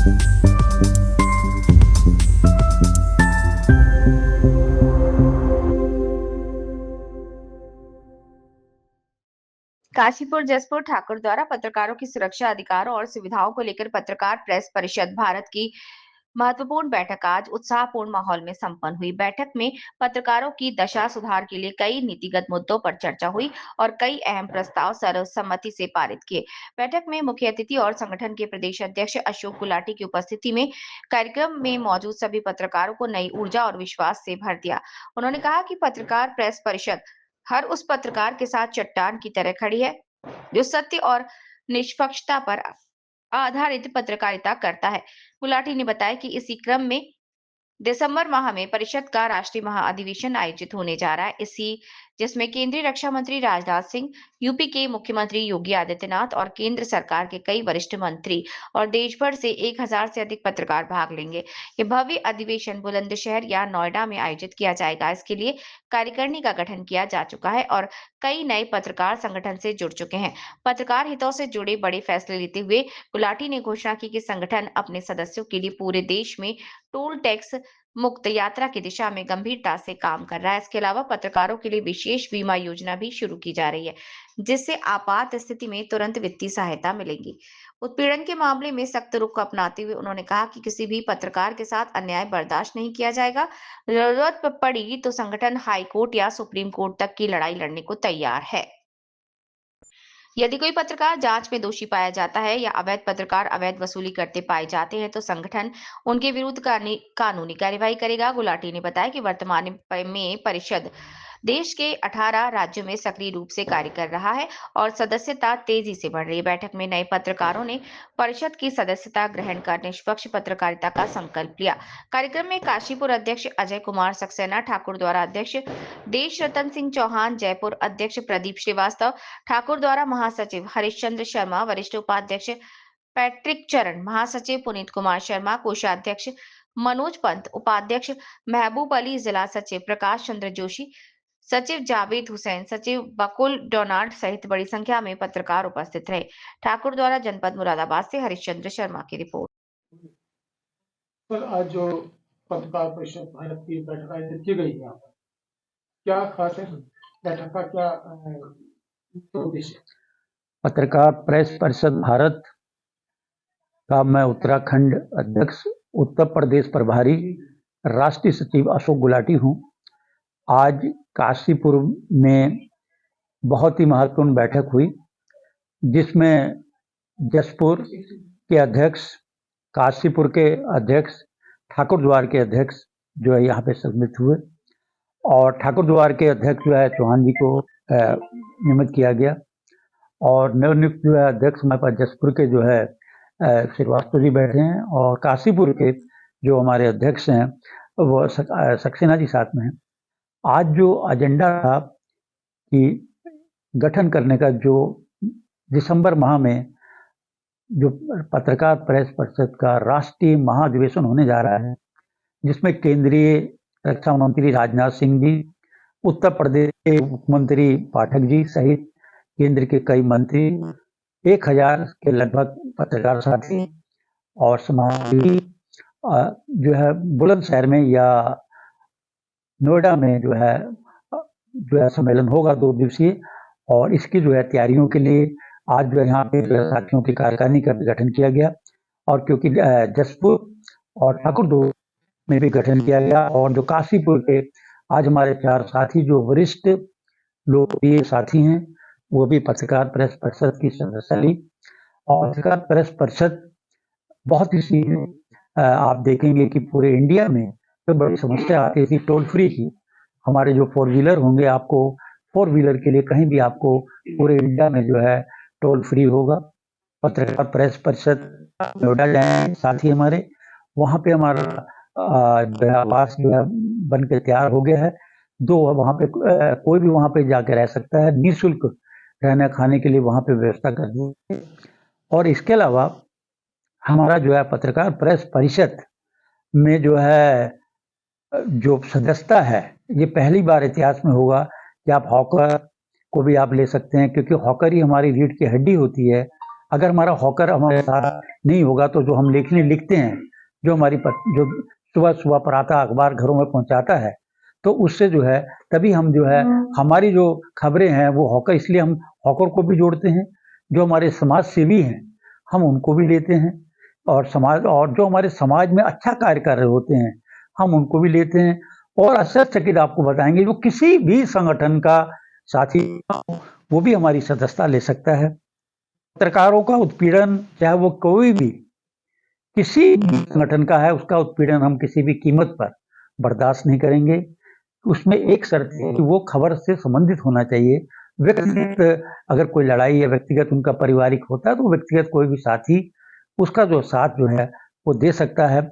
काशीपुर जसपुर ठाकुर द्वारा पत्रकारों की सुरक्षा अधिकारों और सुविधाओं को लेकर पत्रकार प्रेस परिषद भारत की महत्वपूर्ण बैठक आज उत्साहपूर्ण माहौल में संपन्न हुई। बैठक में पत्रकारों की दशा सुधार के लिए कई नीतिगत मुद्दों पर चर्चा हुई और कई अहम प्रस्ताव सर्वसम्मति से पारित किए। बैठक में मुख्य अतिथि और संगठन के प्रदेश अध्यक्ष अशोक गुलाटी की उपस्थिति में कार्यक्रम में मौजूद सभी पत्रकारों को नई ऊर्जा और विश्वास से भर दिया। उन्होंने कहा कि पत्रकार प्रेस परिषद हर उस पत्रकार के साथ चट्टान की तरह खड़ी है जो सत्य और निष्पक्षता पर आधारित पत्रकारिता करता है। गुलाटी ने बताया कि इसी क्रम में दिसंबर माह में परिषद का राष्ट्रीय महाअधिवेशन आयोजित होने जा रहा है। जिसमें केंद्रीय रक्षा मंत्री राजनाथ सिंह, यूपी के मुख्यमंत्री योगी आदित्यनाथ और केंद्र सरकार के कई वरिष्ठ मंत्री और देश भर से 1000 से अधिक पत्रकार भाग लेंगे। ये भव्य अधिवेशन बुलंदशहर या नोएडा में आयोजित किया जाएगा। इसके लिए कार्यकारिणी का गठन किया जा चुका है और कई नए पत्रकार संगठन से जुड़ चुके हैं। पत्रकार हितों से जुड़े बड़े फैसले लेते हुए गुलाटी ने घोषणा की कि संगठन अपने सदस्यों के लिए पूरे देश में टोल टैक्स मुक्त यात्रा की दिशा में गंभीरता से काम कर रहा है। इसके अलावा पत्रकारों के लिए विशेष बीमा योजना भी शुरू की जा रही है, जिससे आपात स्थिति में तुरंत वित्तीय सहायता मिलेगी। उत्पीड़न के मामले में सख्त रुख अपनाते हुए उन्होंने कहा कि किसी भी पत्रकार के साथ अन्याय बर्दाश्त नहीं किया जाएगा। जरूरत पड़ी तो संगठन हाई कोर्ट या सुप्रीम कोर्ट तक की लड़ाई लड़ने को तैयार है। यदि कोई पत्रकार जांच में दोषी पाया जाता है या अवैध पत्रकार अवैध वसूली करते पाए जाते हैं तो संगठन उनके विरुद्ध कानूनी कार्यवाही करेगा। गुलाटी ने बताया कि वर्तमान में परिषद देश के 18 राज्यों में सक्रिय रूप से कार्य कर रहा है और सदस्यता तेजी से बढ़ रही है। बैठक में नए पत्रकारों ने परिषद की सदस्यता ग्रहण कर निष्पक्ष पत्रकारिता का संकल्प लिया। कार्यक्रम में काशीपुर अध्यक्ष अजय कुमार सक्सेना, ठाकुर द्वारा अध्यक्ष देश रतन सिंह चौहान, जयपुर अध्यक्ष प्रदीप श्रीवास्तव, ठाकुर द्वारा महासचिव हरिश्चंद्र शर्मा, वरिष्ठ उपाध्यक्ष पैट्रिक चरण, महासचिव पुनीत कुमार शर्मा, कोषाध्यक्ष मनोज पंत, उपाध्यक्ष महबूब अली, जिला सचिव प्रकाश चंद्र जोशी, सचिव जावेद हुसैन, सचिव बकुल डोनाल्ड सहित बड़ी संख्या में पत्रकार उपस्थित रहे। ठाकुर द्वारा जनपद मुरादाबाद से हरिश्चंद्र शर्मा की रिपोर्ट। सर, आज जो पत्रकार परिषद भारत की बैठक आयोजित की गई है, क्या खास है? बैठक का क्या उद्देश्य? पत्रकार प्रेस परिषद भारत का मैं उत्तराखंड अध्यक्ष, उत्तर प्रदेश प्रभारी, राष्ट्रीय सचिव अशोक गुलाटी हूँ। आज काशीपुर में बहुत ही महत्वपूर्ण बैठक हुई, जिसमें जसपुर के अध्यक्ष, काशीपुर के अध्यक्ष, ठाकुर द्वार के अध्यक्ष जो है यहाँ पे सम्मिलित हुए और ठाकुर द्वार के अध्यक्ष जो है चौहान जी को नियमित किया गया और नवनियुक्त जो है अध्यक्ष हमारे पास जसपुर के जो है श्रीवास्तव जी बैठे हैं और काशीपुर के जो हमारे अध्यक्ष हैं वो सक्सेना जी साथ में हैं। आज जो एजेंडा था कि गठन करने का, जो दिसंबर माह में जो पत्रकार प्रेस परिषद का राष्ट्रीय महाधिवेशन होने जा रहा है, जिसमें केंद्रीय रक्षा मंत्री राजनाथ सिंह जी, उत्तर प्रदेश के मुख्यमंत्री पाठक जी सहित केंद्र के कई मंत्री, 1000 के लगभग पत्रकार साथी और समाजसेवी जो है बुलंदशहर में या नोएडा में जो है सम्मेलन होगा 2 दिवसीय और इसकी जो है तैयारियों के लिए आज जो है यहाँ पे साथियों की कार्यकारिणी का गठन किया गया और क्योंकि जसपुर और ठाकुर दो में भी गठन किया गया और जो काशीपुर के आज हमारे 4 साथी जो वरिष्ठ लोकप्रिय साथी हैं वो भी पत्रकार प्रेस परिषद की सदस्य ली और पत्रकार प्रेस परिषद बहुत ही आप देखेंगे कि पूरे इंडिया में तो बड़ी समस्या आती थी टोल फ्री की। हमारे जो 4 व्हीलर होंगे, आपको 4 व्हीलर के लिए कहीं भी आपको पूरे इंडिया में जो है टोल फ्री होगा। पत्रकार प्रेस परिषद नोएडा जाएंगे साथी हमारे, वहाँ पे हमारा आवास जो है बन के तैयार हो गया है। वहाँ पे कोई भी वहाँ पे जाके रह सकता है, निःशुल्क रहने खाने के लिए वहाँ पे व्यवस्था कर दी। और इसके अलावा हमारा जो है पत्रकार प्रेस परिषद में जो है जो सदस्यता है, ये पहली बार इतिहास में होगा कि आप हॉकर को भी आप ले सकते हैं, क्योंकि हॉकर ही हमारी रीढ़ की हड्डी होती है अगर हमारा हॉकर हमारे साथ नहीं होगा तो जो हम लेखनी लिखते हैं, जो हमारी जो सुबह सुबह पराता अखबार घरों में पहुंचाता है, तो उससे जो है तभी हम जो है हमारी जो खबरें हैं वो हॉकर, इसलिए हम हॉकर को भी जोड़ते हैं। जो हमारे समाज सेवी हैं हम उनको भी लेते हैं, और जो हमारे समाज में अच्छा कार्य कर रहे होते हैं हम उनको भी लेते हैं। और आश्चर्यचकित आपको बताएंगे, जो किसी भी संगठन का साथी वो भी हमारी सदस्यता ले सकता है। पत्रकारों का उत्पीड़न, चाहे वो कोई भी किसी भी संगठन का है, उसका उत्पीड़न हम किसी भी कीमत पर बर्दाश्त नहीं करेंगे। उसमें एक शर्त है कि वो खबर से संबंधित होना चाहिए। व्यक्तिगत अगर कोई लड़ाई या व्यक्तिगत उनका पारिवारिक होता है तो व्यक्तिगत कोई भी साथी उसका जो साथ जो है वो दे सकता है।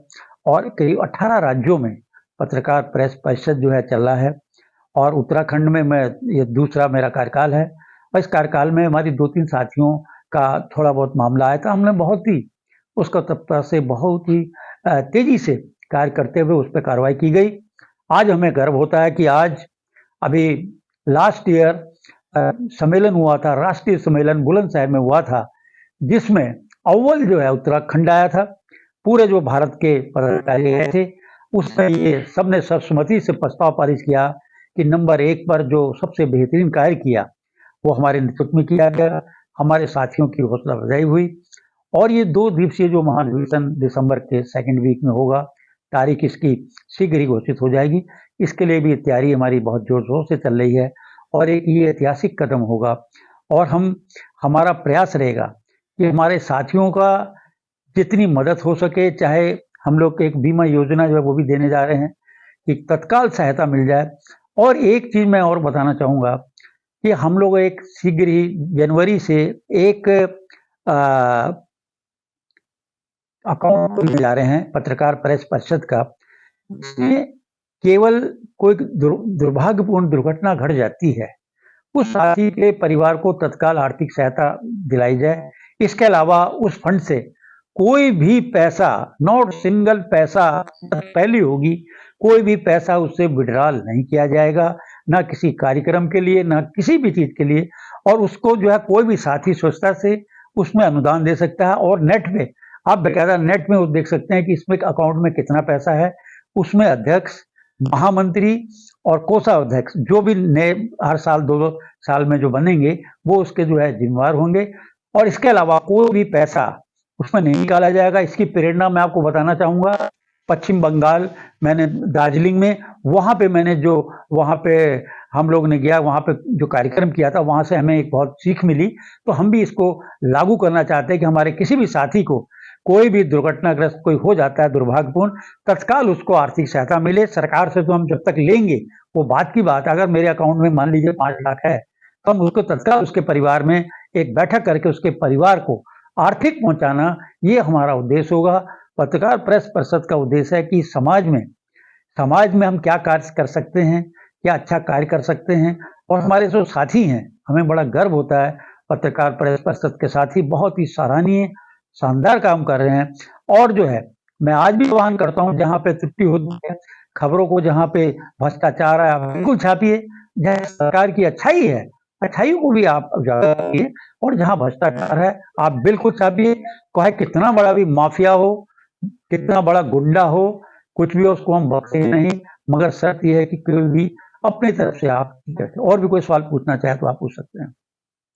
और करीब 18 राज्यों में पत्रकार प्रेस परिषद जो है चल रहा है, और उत्तराखंड में ये दूसरा मेरा कार्यकाल है। और इस कार्यकाल में हमारी 2-3 साथियों का थोड़ा बहुत मामला आया था, हमने बहुत ही उसका तत्पर से बहुत ही तेजी से कार्य करते हुए उस पर कार्रवाई की गई। आज हमें गर्व होता है कि आज अभी लास्ट ईयर सम्मेलन हुआ था, राष्ट्रीय सम्मेलन बुलंदशहर में हुआ था, जिसमें अव्वल जो है उत्तराखंड आया था। पूरे जो भारत के पदाधिकारी गए थे उसमें ये सबने सर्वसम्मति से प्रस्ताव पारित किया कि नंबर 1 पर जो सबसे बेहतरीन कार्य किया वो हमारे नेतृत्व में किया गया। हमारे साथियों की हौसला अफजाई हुई, और ये 2 दिवसीय जो महाधिवेशन दिसंबर के 2nd वीक में होगा, तारीख इसकी शीघ्र ही घोषित हो जाएगी। इसके लिए भी तैयारी हमारी बहुत जोर शोर से चल रही है, और एक ये ऐतिहासिक कदम होगा। और हमारा प्रयास रहेगा कि हमारे साथियों का जितनी मदद हो सके, चाहे हम लोग एक बीमा योजना जो है वो भी देने जा रहे हैं कि तत्काल सहायता मिल जाए। और एक चीज मैं और बताना चाहूँगा कि हम लोग एक शीघ्र ही जनवरी से एक अकाउंट खोलने जा रहे हैं पत्रकार प्रेस परिषद का, जिसमें केवल कोई दुर्भाग्यपूर्ण दुर्घटना घट जाती है उस साथी के परिवार को तत्काल आर्थिक सहायता दिलाई जाए। इसके अलावा उस फंड से कोई भी पैसा, नॉट सिंगल पैसा, पहली होगी, कोई भी पैसा उससे विड्रॉल नहीं किया जाएगा, ना किसी कार्यक्रम के लिए, ना किसी भी चीज के लिए। और उसको जो है कोई भी साथी स्वच्छता से उसमें अनुदान दे सकता है। और नेट पे आप बेकायदा नेट में देख सकते हैं कि इसमें अकाउंट में कितना पैसा है। उसमें अध्यक्ष, महामंत्री और कोषाध्यक्ष जो भी नए हर साल 2 साल में जो बनेंगे वो उसके जो है जिम्मेवार होंगे। और इसके अलावा कोई भी पैसा उसमें नहीं निकाला जाएगा। इसकी प्रेरणा मैं आपको बताना चाहूंगा, पश्चिम बंगाल, मैंने दार्जिलिंग में वहाँ पे हम लोग ने गया, वहाँ पे जो कार्यक्रम किया था वहाँ से हमें एक बहुत सीख मिली। तो हम भी इसको लागू करना चाहते हैं कि हमारे किसी भी साथी को कोई भी दुर्घटनाग्रस्त कोई हो जाता है दुर्भाग्यपूर्ण, तत्काल उसको आर्थिक सहायता मिले। सरकार से तो हम जब तक लेंगे वो बात की बात, अगर मेरे अकाउंट में मान लीजिए 5 लाख है तो हम उसको तत्काल उसके परिवार में एक बैठक करके उसके परिवार को आर्थिक पहुंचाना, ये हमारा उद्देश्य होगा। पत्रकार प्रेस परिषद का उद्देश्य है कि समाज में हम क्या कार्य कर सकते हैं, क्या अच्छा कार्य कर सकते हैं। और हमारे जो साथी हैं, हमें बड़ा गर्व होता है, पत्रकार प्रेस परिषद के साथी बहुत ही सराहनीय शानदार काम कर रहे हैं। और जो है मैं आज भी आह्वान करता हूं, जहां पे त्रुटि होती है, खबरों को जहां पे भ्रष्टाचार है, आप बिल्कुल छापिए। जहां सरकार की अच्छाई है, अच्छाई को भी आप उजागर करिए, और जहां भ्रष्टाचार है आप बिल्कुल छापिए। चाहे कितना बड़ा भी माफिया हो, कितना बड़ा गुंडा हो, कुछ भी हो, उसको हम बख्शेंगे नहीं। मगर शर्त यह है कि कोई भी अपनी तरफ से आप, और भी कोई सवाल पूछना चाहे तो आप पूछ सकते हैं।